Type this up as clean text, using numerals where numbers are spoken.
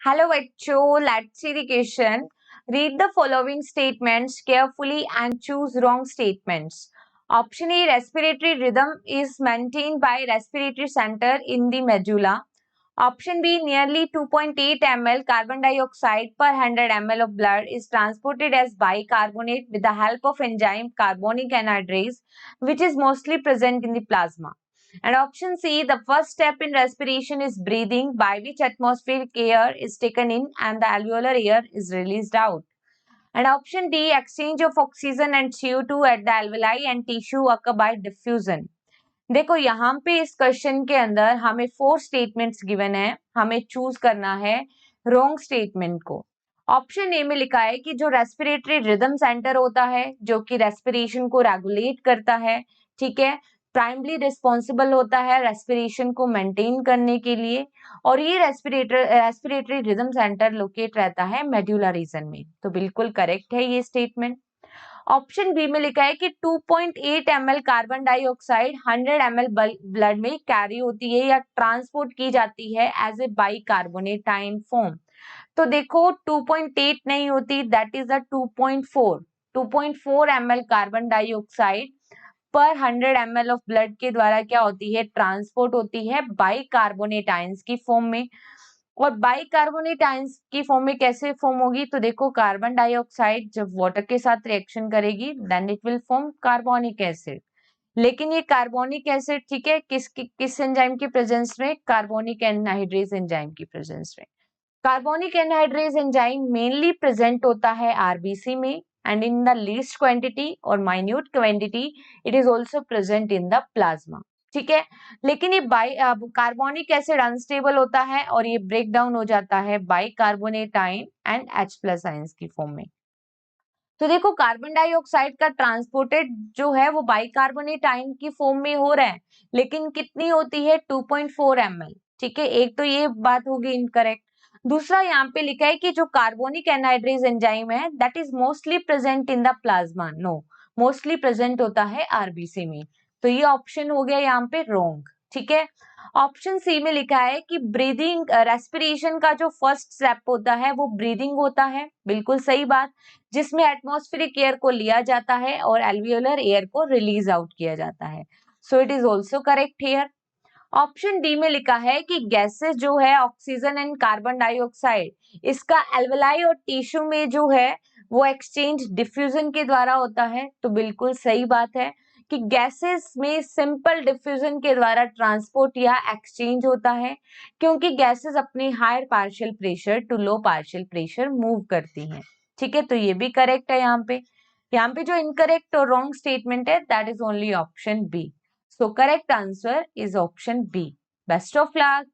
Hello, bachcho. Let's see the question. Read the following statements carefully and choose wrong statements. Option A, respiratory rhythm is maintained by respiratory center in the medulla. Option B, nearly 2.8 ml carbon dioxide per 100 ml of blood is transported as bicarbonate with the help of enzyme carbonic anhydrase, which is mostly present in the plasma. And option C, the first step in respiration is breathing, by which atmospheric air is taken in and the alveolar air is released out. And option D, exchange of oxygen and CO2 at the alveoli and tissue occur by diffusion. देखो यहाँ पे इस question के अंदर हमें 4 statements given है, हमें choose करना है रॉन्ग स्टेटमेंट को। ऑप्शन ए में लिखा है कि जो रेस्पिरेटरी रिदम सेंटर होता है, जो कि रेस्पिरेशन को रेगुलेट करता है, ठीक है, प्राइमरी रिस्पॉन्सिबल होता है रेस्पिरेशन को मेंटेन करने के लिए, और ये रेस्पिरेटरी रिदम सेंटर लोकेट रहता है मेड्यूला रीजन में। तो बिल्कुल करेक्ट है ये स्टेटमेंट। ऑप्शन बी में लिखा है कि 2.8 ml carbon dioxide 100 ml blood में कैरी होती है या ट्रांसपोर्ट की जाती है as a bicarbonate ion form. तो देखो 2.8 नहीं होती, that is a 2.4 ml carbon dioxide per 100 ml of blood के द्वारा क्या होती है, ट्रांसपोर्ट होती है बाइकार्बोनेट आयंस की फॉर्म में। और बाइकार्बोनेट आयंस की फॉर्म में कैसे फॉर्म होगी, तो देखो कार्बन डाइऑक्साइड जब वाटर के साथ रिएक्शन करेगी then it will form carbonic acid. लेकिन ये कार्बोनिक एसिड, ठीक है, किस एंजाइम की प्रेजेंस में, कार्बोनिक एनहाइड्रेज एंजाइम की प्रेजेंस में। Carbonic anhydrase enzyme mainly present होता है आरबीसी में and in the least quantity और minute quantity it is also present in the plasma, ठीक है। लेकिन ये कार्बोनिक एसिड अनस्टेबल होता है और ये ब्रेक डाउन हो जाता है bicarbonate ion and H+ ions की फॉर्म में। तो देखो कार्बन डाइऑक्साइड का ट्रांसपोर्टेड जो है वो बाइकार्बोनेट आयन की फॉर्म में हो रहा है, लेकिन कितनी होती है, 2.4 ml, ठीक है। एक तो ये बात होगी इनकरेक्ट। दूसरा यहाँ पे लिखा है कि जो कार्बोनिक एनहाइड्रेज एंजाइम है that is mostly present in the plasma. No, mostly present होता है आरबीसी में। तो ये ऑप्शन हो गया यहाँ पे रॉन्ग, ठीक है। ऑप्शन सी में लिखा है कि ब्रीदिंग, रेस्पिरेशन का जो फर्स्ट स्टेप होता है वो ब्रीदिंग होता है, बिल्कुल सही बात, जिसमें एटमॉस्फेरिक एयर को लिया जाता है और एल्वियोलर एयर को रिलीज आउट किया जाता है। So it is also correct here. Option D में लिखा है कि गैसेस जो है ऑक्सीजन एंड कार्बन डाइऑक्साइड, इसका एल्वेलाई और टिश्यू में जो है वो एक्सचेंज डिफ्यूजन के द्वारा होता है। तो बिल्कुल सही बात है कि गैसेस में सिंपल डिफ्यूजन के द्वारा ट्रांसपोर्ट या एक्सचेंज होता है, क्योंकि गैसेस अपने higher partial pressure to low partial pressure move करती हैं, ठीक है। तो ये भी करेक्ट है। यहाँ पे जो इनकरेक्ट और रॉन्ग स्टेटमेंट है that is only option B. So correct answer is option B. Best of luck.